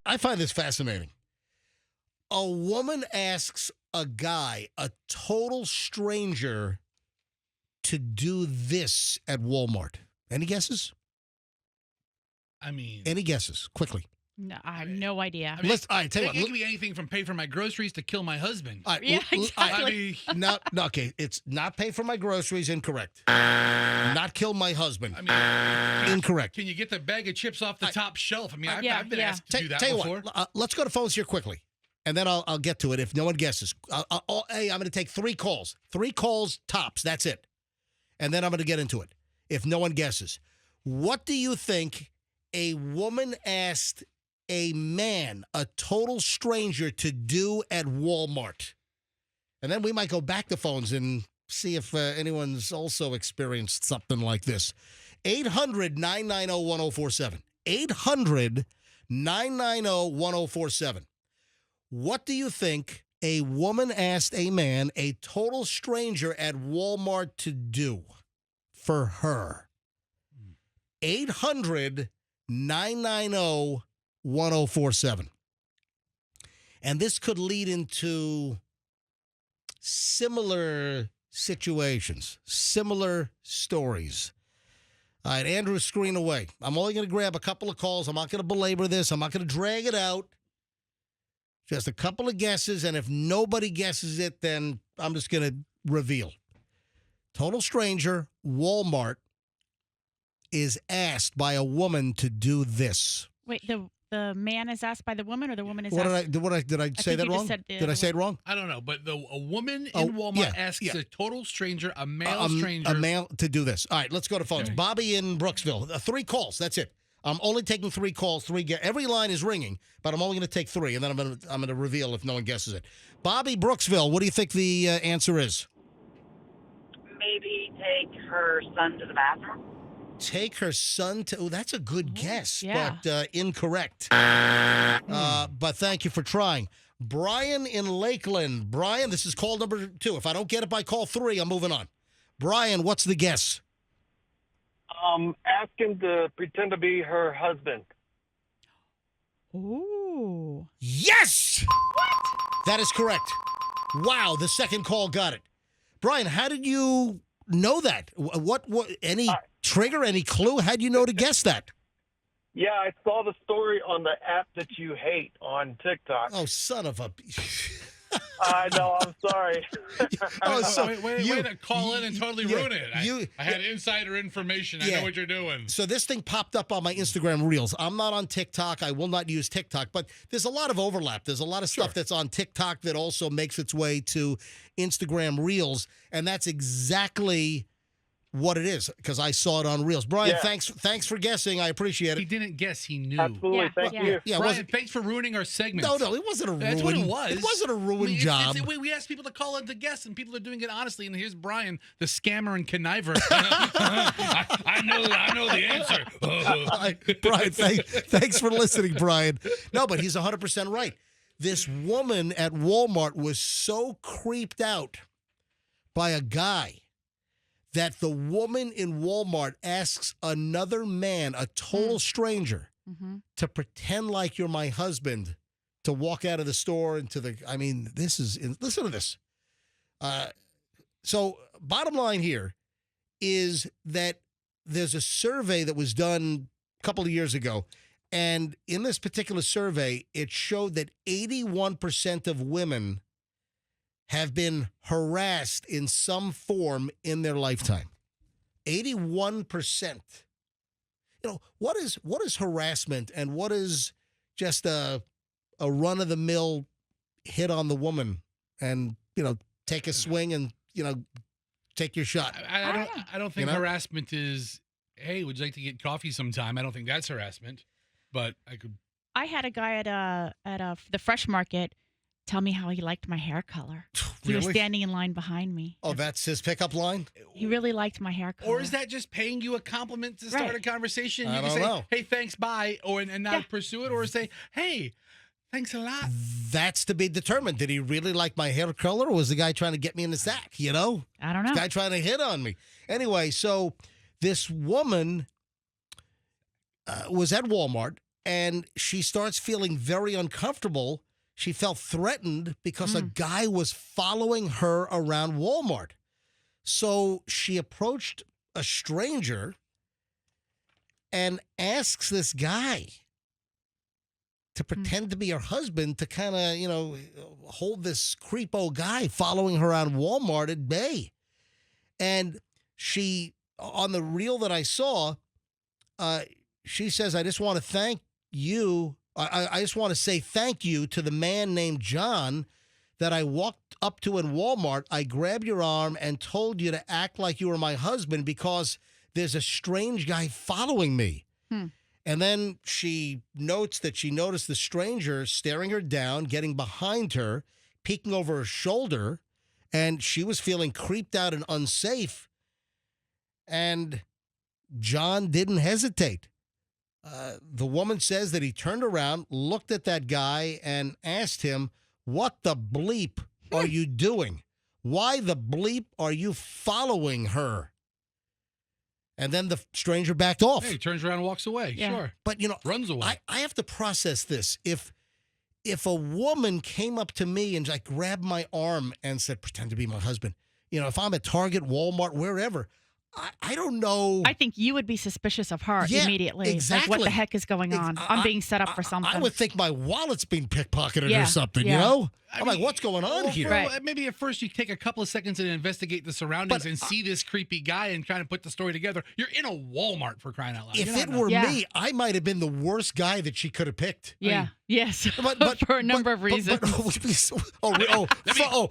I find this fascinating. A woman asks a guy, a total stranger, to do this at Walmart. Any guesses? I mean, Any guesses? Quickly. No, I have no idea. I mean, Let's. All right, tell you it what. could be anything from pay for my groceries to kill my husband. All right, Yeah, I exactly. I mean, no, okay. It's not pay for my groceries. Incorrect. Not kill my husband. I mean, Incorrect. can you get the bag of chips off the top shelf? I mean, I've been yeah. asked to do that Tell you before. what. Let's go to phones here quickly, and then I'll get to it if no one guesses. Hey, I'm going to take 3 calls. 3 calls tops. That's it, and then I'm going to get into it if no one guesses. What do you think a woman asked a man, a total stranger, to do at Walmart? And then we might go back to phones and see if anyone's also experienced something like this. 800-990-1047. 800-990-1047. What do you think a woman asked a man, a total stranger at Walmart, to do for her? 800-990-1047. And this could lead into similar situations, similar stories. All right, Andrew, screen away. I'm only going to grab a couple of calls. I'm not going to belabor this. I'm not going to drag it out. Just a couple of guesses, and if nobody guesses it, then I'm just going to reveal. Total stranger, Walmart, is asked by a woman to do this. Wait, the man is asked by the woman, or the woman is Did asked? I say that wrong? Did I say it wrong? I don't know, but a woman Oh, in Walmart yeah, asks yeah. a total stranger, a male stranger. A male to do this. All right, let's go to phones. Okay. Bobby in Brooksville. 3 calls. That's it. I'm only taking 3 calls. Every line is ringing, but I'm only going to take 3, and then I'm going to reveal if no one guesses it. Bobby, Brooksville. What do you think the answer is? Maybe take her son to the bathroom. Take her son to. Oh, that's a good guess, yeah. but incorrect. But thank you for trying. Brian in Lakeland. Brian, this is call number 2. If I don't get it by call 3, I'm moving on. Brian, what's the guess? Ask him to pretend to be her husband. Ooh. Yes! What? That is correct. Wow, the second call got it. Brian, how did you know that? What any trigger, any clue? How would you know to guess that? Yeah, I saw the story on the app that you hate on TikTok. Oh, son of a... I know, I'm sorry. Way to call in and totally ruin it. I had insider information. I Yeah. know what you're doing. So this thing popped up on my Instagram Reels. I'm not on TikTok. I will not use TikTok, but there's a lot of overlap. There's a lot of stuff that's on TikTok that also makes its way to Instagram Reels, and that's exactly what it is because I saw it on Reels. Brian, Yeah. thanks for guessing. I appreciate He it. didn't guess. He knew. Absolutely, Yeah, thank yeah. you. Yeah, Brian, thanks for ruining our segment. No, it wasn't a ruin. That's what it was. It wasn't a ruined job. We asked people to call in to guess, and people are doing it honestly. And here's Brian, the scammer and conniver. I know the answer. Brian, thanks for listening, Brian. No, but he's 100% right. This woman at Walmart was so creeped out by a guy that the woman in Walmart asks another man, a total stranger, to pretend like you're my husband to walk out of the store into the, I mean, listen to this. So bottom line here is that there's a survey that was done a couple of years ago. And in this particular survey, it showed that 81% of women have been harassed in some form in their lifetime. 81%. You know, what is harassment and what is just a run-of-the-mill hit on the woman and, take a swing and, take your shot? I don't think harassment is, hey, would you like to get coffee sometime? I don't think that's harassment, but I could. I had a guy at the Fresh Market tell me how he liked my hair color. He was Really? standing in line behind me. Oh, that's his pickup line? He really liked my hair color. Or is that just paying you a compliment to start Right. a conversation? I You can don't say, know. hey, thanks, bye, and not Yeah. pursue it, or say, hey, thanks a lot. That's to be determined. Did he really like my hair color or was the guy trying to get me in the sack, I don't know. Guy trying to hit on me. Anyway, so this woman was at Walmart and she starts feeling very uncomfortable. She felt threatened because a guy was following her around Walmart. So she approached a stranger and asks this guy to pretend to be her husband to kind of, hold this creepo guy following her around Walmart at bay. And she, on the reel that I saw, she says, I just want to thank you. I just want to say thank you to the man named John that I walked up to in Walmart. I grabbed your arm and told you to act like you were my husband because there's a strange guy following me. And then she notes that she noticed the stranger staring her down, getting behind her, peeking over her shoulder, and she was feeling creeped out and unsafe. And John didn't hesitate. The woman says that he turned around, looked at that guy, and asked him, what the bleep are you doing? Why the bleep are you following her? And then the stranger backed off. Hey, turns around and walks away. Yeah. Sure. But, Runs away. I have to process this. If a woman came up to me and like grabbed my arm and said, pretend to be my husband, if I'm at Target, Walmart, wherever, I don't know. I think you would be suspicious of her Yeah, immediately. exactly. Like, what the heck is going on? I'm being set up for something. I would think my wallet's being pickpocketed Yeah, or something, yeah. I'm like, what's going on here? Right. Maybe at first you take a couple of seconds and investigate the surroundings and see this creepy guy and kind of put the story together. You're in a Walmart, for crying out loud. If it were Yeah. me, I might have been the worst guy that she could have picked. Yeah. Yes. But for a number of reasons.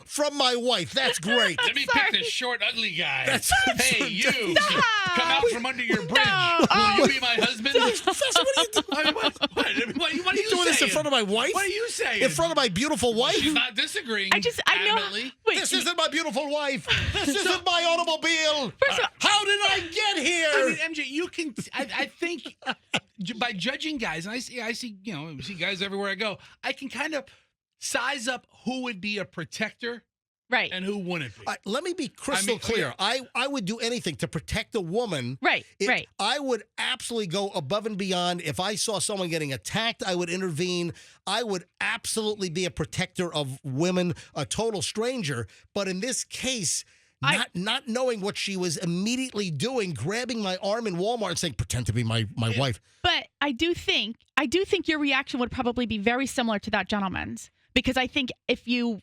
From my wife. That's great. Let me pick this short, ugly guy. Hey, you! Stop! Come out from under your bridge. No. Will you be my husband? Professor, what are you doing? I mean, what are you Doing this in saying? front of my wife? What are you saying? In front of my beautiful wife? She's not disagreeing. I know. adamantly. Wait, This isn't my beautiful wife. This isn't my automobile. First of all, How did I get here? I mean, MJ, you can. I think by judging guys, and I see guys everywhere I go. I can kind of size up who would be a protector right. and who wouldn't be. Let me be crystal clear. I would do anything to protect a woman. Right. Right. I would absolutely go above and beyond. If I saw someone getting attacked, I would intervene. I would absolutely be a protector of women, a total stranger. But in this case, not knowing what she was immediately doing, grabbing my arm in Walmart and saying, pretend to be my wife. But I do think your reaction would probably be very similar to that gentleman's, because I think if you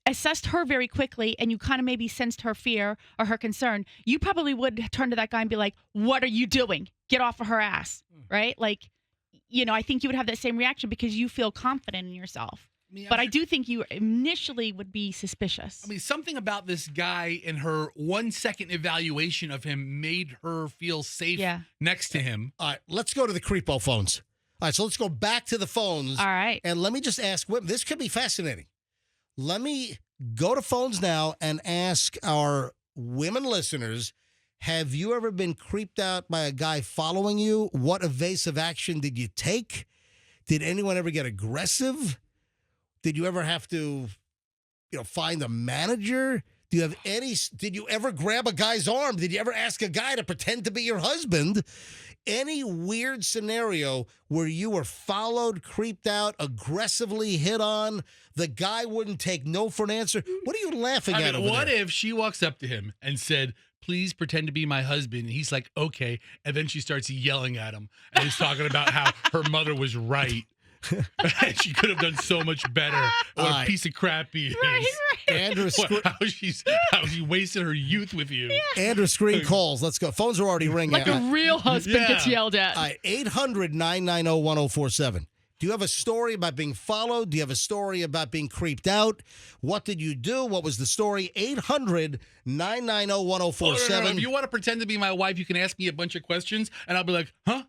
assessed her very quickly and you kind of maybe sensed her fear or her concern, you probably would turn to that guy and be like, what are you doing? Get off of her ass, right? Like, I think you would have that same reaction because you feel confident in yourself. But I do think you initially would be suspicious. I mean, something about this guy and her 1 second evaluation of him made her feel safe next to him. All right, let's go to the creepo phones. All right, so let's go back to the phones. All right. And let me just ask women. This could be fascinating. Let me go to phones now and ask our women listeners, have you ever been creeped out by a guy following you? What evasive action did you take? Did anyone ever get aggressive? Did you ever have to, find a manager? Did you ever grab a guy's arm? Did you ever ask a guy to pretend to be your husband? Any weird scenario where you were followed, creeped out, aggressively hit on, the guy wouldn't take no for an answer? What are you laughing at over what there? if she walks up to him and said, please pretend to be my husband? And he's like, okay. And then she starts yelling at him and he's talking about how her mother was right. She could have done so much better. What a piece of crap he is. Right. Andrew, How she wasted her youth with you. Andrew, screen calls. Let's go. Phones are already ringing. Like a real husband Yeah. gets yelled at. 800-990-1047. Do you have a story about being followed? Do you have a story about being creeped out? What did you do? What was the story? 800-990-1047. No. If you want to pretend to be my wife, you can ask me a bunch of questions, and I'll be like, huh?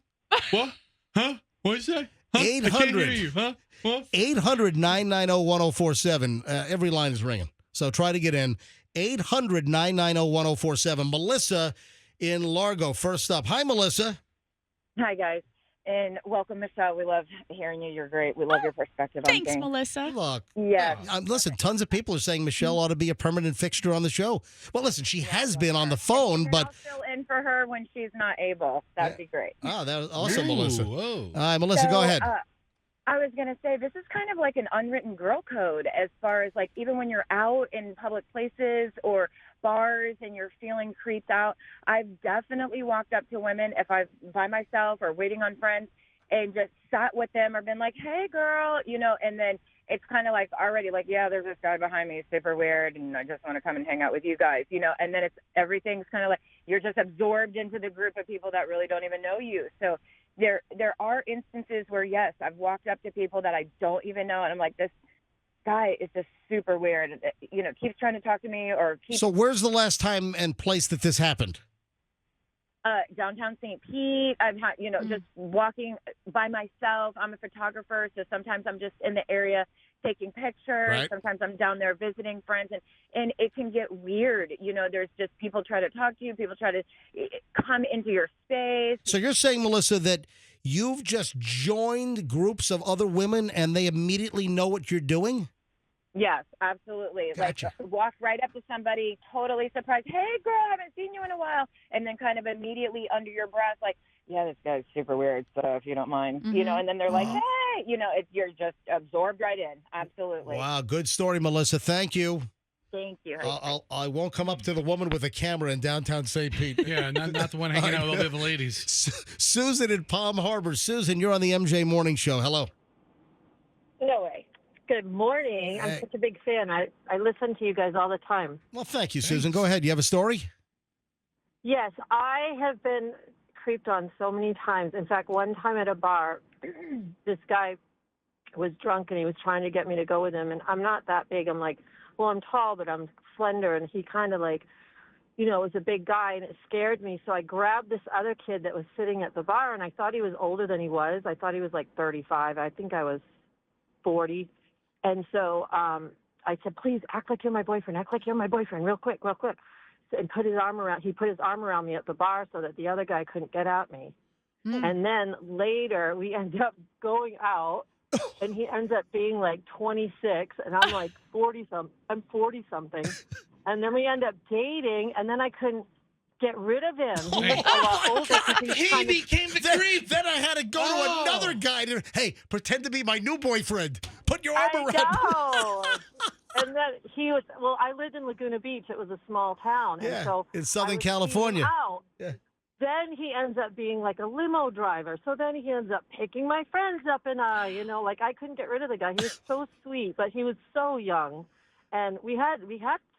What? Huh? What did you say? Huh? 800. I can't hear you. Huh? What? 800-990-1047. Every line is ringing. So try to get in. 800-990-1047. Melissa in Largo, first up. Hi, Melissa. Hi, guys. And welcome, Michelle. We love hearing you. You're great. We love your perspective on Thanks, things. Melissa. Look, Yes. listen, tons of people are saying Michelle ought to be a permanent fixture on the show. Well, listen, she has been on the phone, And but I'll fill in for her when she's not able. That'd be great. that was awesome, Melissa. All Whoa. right, Melissa, So, go ahead. I was going to say this is kind of like an unwritten girl code as far as like even when you're out in public places or bars and you're feeling creeped out. I've definitely walked up to women if I'm by myself or waiting on friends and just sat with them or been like, hey, girl, and then it's kind of like already like, yeah, there's this guy behind me, he's super weird, and I just want to come and hang out with you guys, and then everything's kind of like you're just absorbed into the group of people that really don't even know you. So there are instances where, yes, I've walked up to people that I don't even know, and I'm like, this guy is just super weird, keeps trying to talk to me or keeps So where's the last time and place that this happened? downtown St. Pete. I've had, just walking by myself. I'm a photographer, so sometimes I'm just in the area taking pictures. Right. Sometimes I'm down there visiting friends, and it can get weird. There's just people try to talk to you. People try to come into your space. So you're saying, Melissa, that you've just joined groups of other women and they immediately know what you're doing? Yes, absolutely. Gotcha. Like walk right up to somebody, totally surprised. Hey, girl, I haven't seen you in a while. And then kind of immediately under your breath, like, yeah, this guy's super weird. So if you don't mind, and then they're like, hey, you're just absorbed right in. Absolutely. Wow, good story, Melissa. Thank you. Thank you. I won't come up to the woman with a camera in downtown St. Pete. Yeah, not the one hanging out with all the other ladies. Susan in Palm Harbor. Susan, you're on the MJ Morning Show. Hello. No way. Good morning. I'm such a big fan. I listen to you guys all the time. Well, thank you, Susan. Go ahead. You have a story? Yes, I have been creeped on so many times. In fact, one time at a bar, this guy was drunk and he was trying to get me to go with him. And I'm not that big. I'm like, well, I'm tall, but I'm slender. And he kind of like, was a big guy, and it scared me. So I grabbed this other kid that was sitting at the bar, and I thought he was older than he was. I thought he was like 35. I think I was 40. And so I said, please act like you're my boyfriend. Act like you're my boyfriend real quick. And he put his arm around me at the bar so that the other guy couldn't get at me. And then later we end up going out, and he ends up being like 26, and I'm like 40-something. I'm 40-something. And then we end up dating, and then I couldn't get rid of him. He was a lot older. 'Cause He became the creep. Then I had to go to another guy to, hey, pretend to be my new boyfriend. Put your arm around me. I know. And then I lived in Laguna Beach. It was a small town. Yeah, and so in Southern I was California. eating out. Yeah. Then he ends up being like a limo driver. So then he ends up picking my friends up, and like I couldn't get rid of the guy. He was so sweet, but he was so young. And we had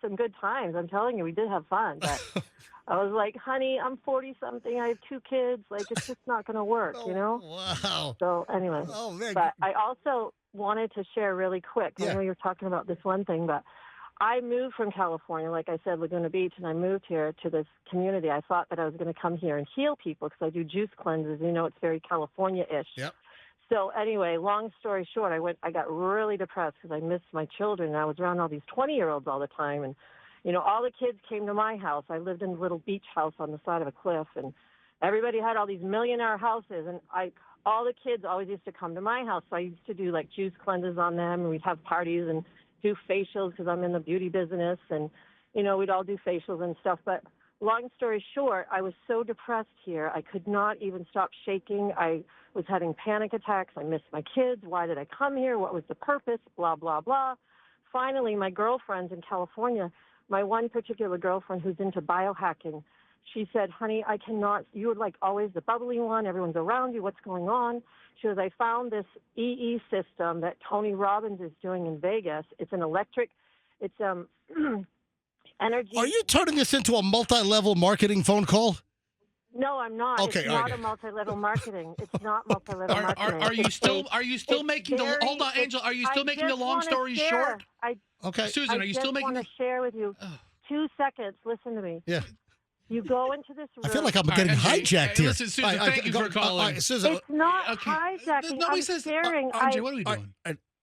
some good times. I'm telling you, we did have fun. But I was like, honey, I'm 40-something. I have 2 kids. Like, it's just not going to work, Wow. So anyway. Oh, man. But I also wanted to share really quick. Yeah. I know you're talking about this one thing, but I moved from California, like I said, Laguna Beach, and I moved here to this community. I thought that I was going to come here and heal people because I do juice cleanses. It's very California-ish. Yep. So anyway, long story short, I got really depressed because I missed my children. And I was around all these 20-year-olds all the time. And, all the kids came to my house. I lived in a little beach house on the side of a cliff. And everybody had all these millionaire houses. And all the kids always used to come to my house. So I used to do, like, juice cleanses on them. And we'd have parties and do facials because I'm in the beauty business. And, we'd all do facials and stuff. But long story short, I was so depressed here. I could not even stop shaking. I was having panic attacks. I missed my kids. Why did I come here? What was the purpose? Blah, blah, blah. Finally, my girlfriends in California, my one particular girlfriend who's into biohacking, she said, honey, I cannot, you're like always the bubbly one. Everyone's around you. What's going on? She goes, I found this EE system that Tony Robbins is doing in Vegas. It's an electric, it's energy. Are you turning this into a multi-level marketing phone call? No, I'm not. Okay, it's not okay. a multi-level marketing. It's not multi-level marketing. Are you still making the hold on, Angel? Are you still making the long story short? Okay. Susan, are you still making I just want to share with you. 2 seconds. Listen to me. Yeah. You go into this room. I feel like I'm All getting right, hijacked here. Listen, Susan, thank you for calling. Susan, It's not Okay. hijacking. Nobody I'm says sharing. RJ, what are we doing?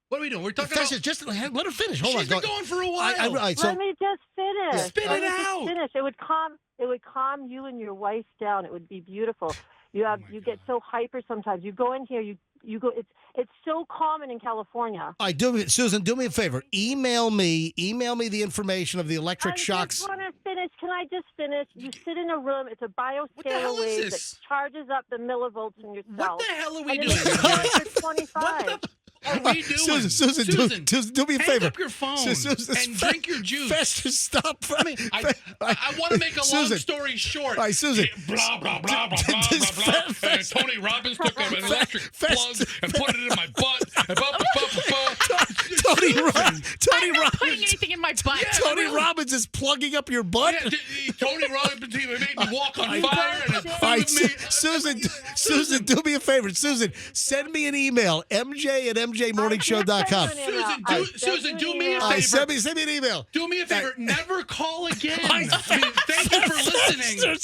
What are we doing? We're talking about. just let her finish. Hold She's on. been going for a while. Let me just finish. Spit it Let me just out. finish. It would calm you and your wife down. It would be beautiful. You get so hyper sometimes. You go in here, you go. It's so common in California. All right, Susan, do me a favor. Email me the information of the electric I shocks. just want to finish. Can I just finish? You sit in a room. It's a What the hell bioscalar is wave this? that charges up the millivolts in your cell. What the hell are we And doing? then MJ? it's 25. What the are we doing? Susan, do me a hang favor. up your phone Susan, and drink your juice. Fester, stop. I mean, I want to make a long Susan. story short. All right, Susan. Blah, blah, blah, blah, blah, blah, blah. And Tony Robbins took an electric plug and put it in my butt. And Tony I'm not Robbins. putting anything in my butt. Yeah, Tony really? Robbins is plugging up your butt. Yeah, Tony Robbins he made me walk on fire and All right, me. Susan, do me a favor. Susan, send me an email, mj@mjmorningshow.com. Susan, do me a All right, favor. send me an email. Do me a favor. Never call again. I mean, Fester, thank you for listening.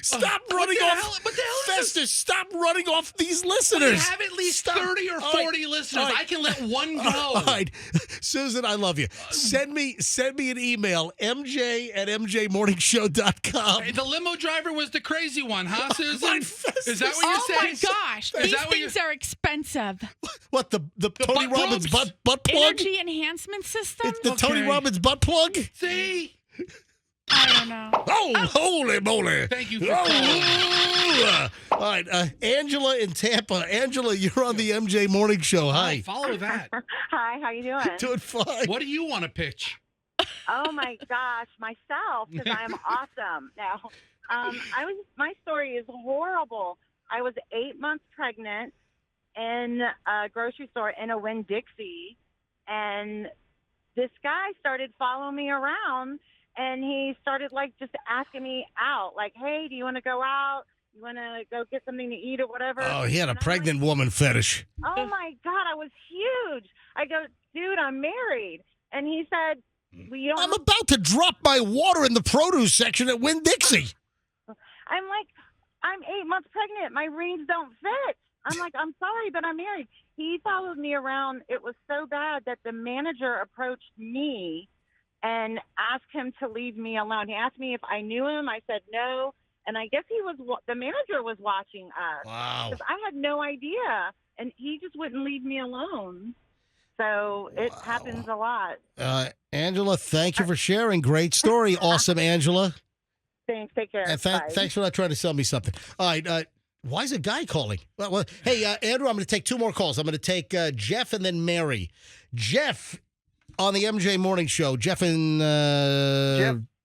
Stop running off. What the hell is this? Fester, stop running off these We listeners. have at least Stop. 30 or All 40 right. listeners. All right. I can let one go. All right, Susan, I love you. Send me an email, mj@mjmorningshow.com. Hey, the limo driver was the crazy one, huh, Susan? Right, Is that what you're Oh my saying? gosh, Is these that what things are expensive. What the Tony butt Robbins plugs? butt plug? Energy enhancement system? It's the Tony Okay. Robbins butt plug. See? I don't know. Oh, holy moly! Thank you for Oh, all right, Angela in Tampa. Angela, you're on the MJ Morning Show. Hi. Follow that. Hi, how you doing? Doing fine. What do you want to pitch? Oh my gosh, myself, because I'm awesome. Now, my story is horrible. I was 8 months pregnant in a grocery store in a Winn-Dixie, and this guy started following me around, and he started just asking me out, like, hey, do you want to go out? You want to go get something to eat or whatever? Oh, he had a And I'm pregnant woman fetish. like, oh my God, I was huge. I go, dude, I'm married. And he said, well, you don't I'm about to drop my water in the produce section at Winn-Dixie. I'm like, I'm 8 months pregnant. My rings don't fit. I'm like, I'm sorry, but I'm married. He followed me around. It was so bad that the manager approached me and asked him to leave me alone. He asked me if I knew him. I said no. And I guess the manager was watching us. Wow. 'Cause I had no idea. And he just wouldn't leave me alone. So it happens a lot. Angela, thank you for sharing. Great story. Awesome, Angela. Thanks. Take care. And Bye. thanks for not trying to sell me something. All right. Why is a guy calling? Well, hey, Andrew, I'm going to take two more calls. I'm going to take Jeff and then Mary. Jeff on the MJ Morning Show. Jeff and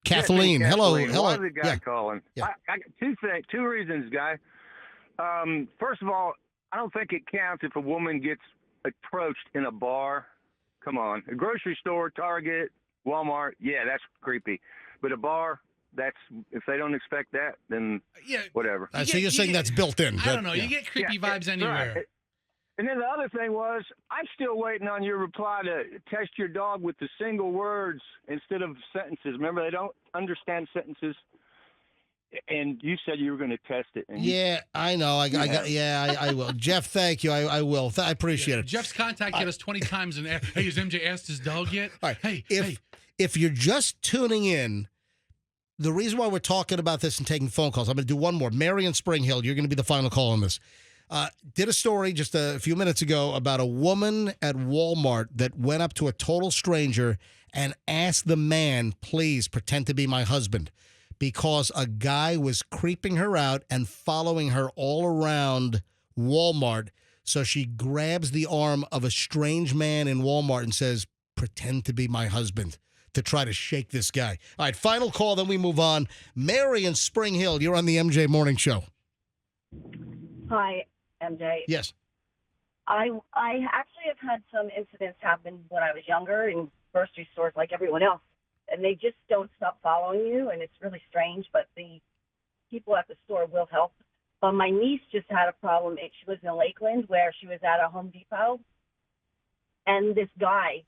Kathleen. Jeff and Hello. Kathleen. Hello. Why is the guy Yeah. calling? Yeah. I got two reasons, guy. First of all, I don't think it counts if a woman gets approached in a bar. Come on. A grocery store, Target, Walmart, yeah, that's creepy. But a bar, if they don't expect that, then Yeah. whatever. So you're saying that's built in. I don't know. Yeah. You get creepy Yeah, vibes anywhere. right. And then the other thing was, I'm still waiting on your reply to test your dog with the single words instead of sentences. Remember, they don't understand sentences. And you said you were going to test it. And Yeah, I know. I will. Jeff, thank you. I will. I appreciate it. Jeff's contacted us 20 times and hey, has MJ asked his dog yet? All right. Hey, If you're just tuning in, the reason why we're talking about this and taking phone calls, I'm going to do one more. Mary in Spring Hill, you're going to be the final call on this. Did a story just a few minutes ago about a woman at Walmart that went up to a total stranger and asked the man, please pretend to be my husband, because a guy was creeping her out and following her all around Walmart. So she grabs the arm of a strange man in Walmart and says, pretend to be my husband, to try to shake this guy. All right, final call, then we move on. Mary in Spring Hill, you're on the MJ Morning Show. Hi, MJ. Yes. I actually have had some incidents happen when I was younger in grocery stores like everyone else, and they just don't stop following you, and it's really strange, but the people at the store will help. But my niece just had a problem. She lives in Lakeland, where she was at a Home Depot, and this guy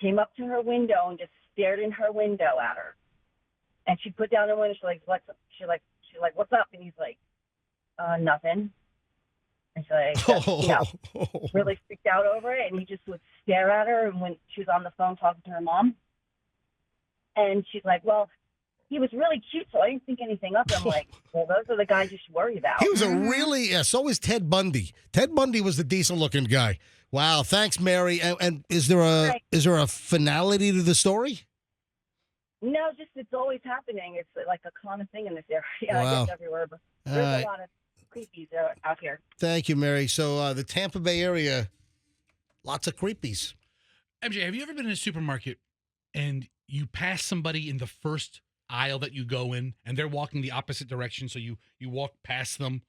came up to her window and just stared in her window at her. And she put down her window. She's like, what's up? She's like, what's up? And he's like, nothing. And she's like, really freaked out over it. And he just would stare at her. And when she was on the phone talking to her mom, and she's like, well, he was really cute, so I didn't think anything of it. I'm like, well, those are the guys you should worry about. He was a really, so is Ted Bundy. Ted Bundy was the decent-looking guy. Wow, thanks, Mary. And is there a finality to the story? No, just it's always happening. It's like a common thing in this area. Wow. I guess everywhere, but All there's right. a lot of creepies out here. Thank you, Mary. So the Tampa Bay area, lots of creepies. MJ, have you ever been in a supermarket and you pass somebody in the first aisle that you go in and they're walking the opposite direction, so you walk past them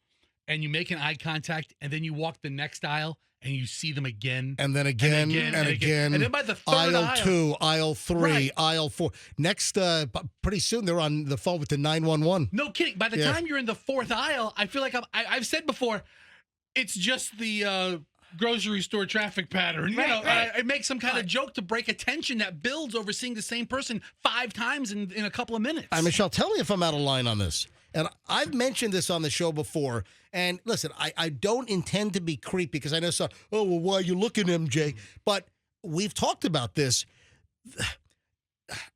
and you make an eye contact and then you walk the next aisle and you see them again And then again, and again. And then by the third aisle 2, aisle 3, Right. aisle 4. Next, pretty soon they're on the phone with the 911. No kidding. By the Yeah. time you're in the fourth aisle, I feel like I've said before, it's just the grocery store traffic pattern. Right, you know, right. I make some kind of joke to break a tension that builds over seeing the same person 5 times in a couple of minutes. Michelle, tell me if I'm out of line on this. And I've mentioned this on the show before. And listen, I don't intend to be creepy because I know so. Oh well, why are you looking, MJ? But we've talked about this.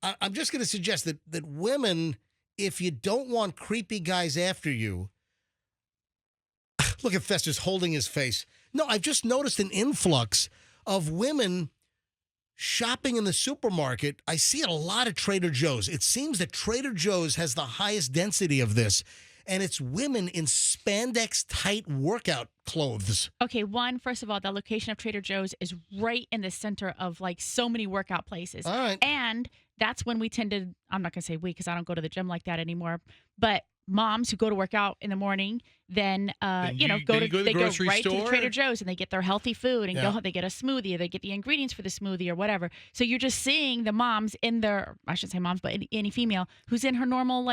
I'm just going to suggest that women, if you don't want creepy guys after you, look at Fester's holding his face. No, I've just noticed an influx of women shopping in the supermarket. I see it a lot at Trader Joe's. It seems that Trader Joe's has the highest density of this, and it's women in spandex tight workout clothes. Okay, first of all, the location of Trader Joe's is right in the center of like so many workout places. All right. And that's when we tended, I'm not going to say we because I don't go to the gym like that anymore, but moms who go to work out in the morning, then you go to the they go grocery right to store? the Trader Joe's and they get their healthy food and Yeah. they get a smoothie or they get the ingredients for the smoothie or whatever. So you're just seeing the moms in their, I shouldn't say moms, but any female who's in her normal,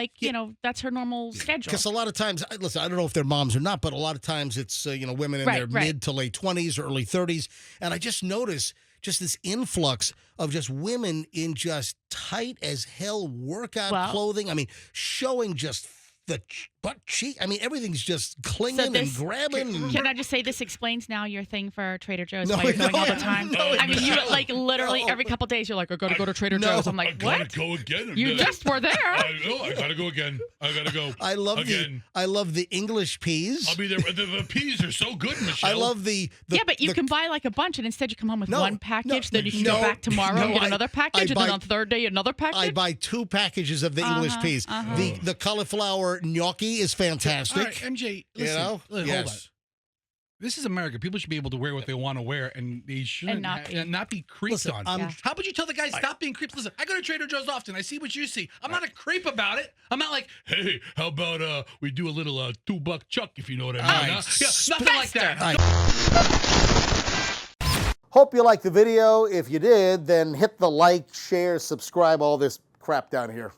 that's her normal schedule. Because a lot of times, listen, I don't know if they're moms or not, but a lot of times it's, women in their Right. mid to late 20s or early 30s. And I just notice just this influx of just women in just tight as hell workout clothing. I mean, showing just the butt cheek. I mean, everything's just clinging and grabbing. Can I just say this explains now your thing for Trader Joe's? No, Why you're going no, all the time? no, I mean, you Michelle. like literally every couple days you're like, I gotta go to Trader Joe's. I'm like, I what? gotta go again. You just were there. I gotta go again. I gotta go. I love again. I love the English peas. I'll be there. The peas are so good, Michelle. I love the yeah, but you can buy like a bunch and instead you come home with No, one package. Then you can no, go back tomorrow and get no, another package, and buy- then on the third day another package. I buy 2 packages of the English peas. The cauliflower gnocchi is fantastic. All right, MJ, listen, know? hold on. Yes. This is America. People should be able to wear what they want to wear, and they shouldn't not be creeped Listen, on. I'm- How about you tell the guys, stop being creeps? Listen, I go to Trader Joe's often. I see what you see. I'm not a creep about it. I'm not like, hey, how about we do a little $2 chuck, if you know what I mean? All right. Yeah, nothing like that. All right. Hope you liked the video. If you did, then hit the like, share, subscribe, all this crap down here.